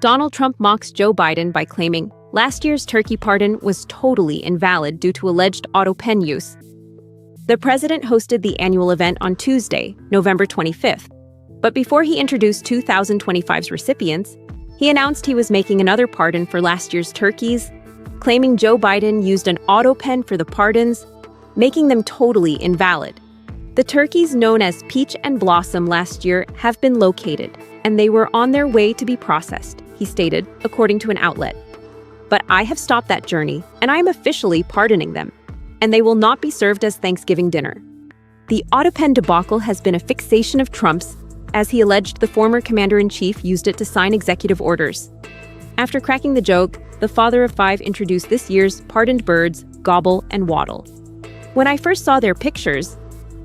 Donald Trump mocks Joe Biden by claiming last year's turkey pardon was totally invalid due to alleged autopen use. The president hosted the annual event on Tuesday, November 25th. But before he introduced 2025's recipients, he announced he was making another pardon for last year's turkeys, claiming Joe Biden used an autopen for the pardons, making them totally invalid. The turkeys known as Peach and Blossom last year have been located, and they were on their way to be processed, he stated, according to an outlet. But I have stopped that journey, and I am officially pardoning them, and they will not be served as Thanksgiving dinner. The autopen debacle has been a fixation of Trump's, as he alleged the former commander-in-chief used it to sign executive orders. After cracking the joke, the father of five introduced this year's pardoned birds, Gobble and Waddle. When I first saw their pictures,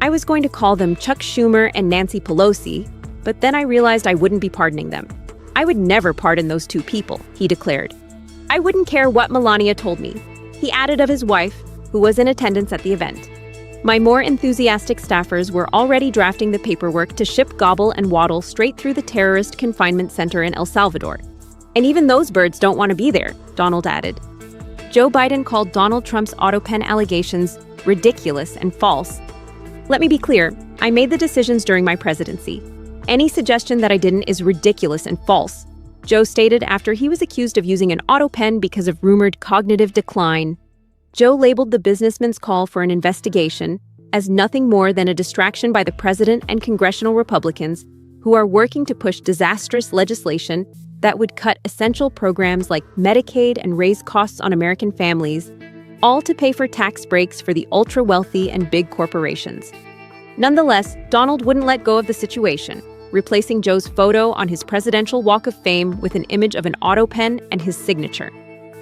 I was going to call them Chuck Schumer and Nancy Pelosi, but then I realized I wouldn't be pardoning them. I would never pardon those two people, he declared. I wouldn't care what Melania told me, he added of his wife, who was in attendance at the event. My more enthusiastic staffers were already drafting the paperwork to ship Gobble and Waddle straight through the terrorist confinement center in El Salvador. And even those birds don't want to be there, Donald added. Joe Biden called Donald Trump's autopen allegations ridiculous and false. Let me be clear, I made the decisions during my presidency. Any suggestion that I didn't is ridiculous and false, Joe stated after he was accused of using an autopen because of rumored cognitive decline. Joe labeled the businessman's call for an investigation as nothing more than a distraction by the president and congressional Republicans who are working to push disastrous legislation that would cut essential programs like Medicaid and raise costs on American families, all to pay for tax breaks for the ultra-wealthy and big corporations. Nonetheless, Donald wouldn't let go of the situation, replacing Joe's photo on his presidential Walk of Fame with an image of an autopen and his signature.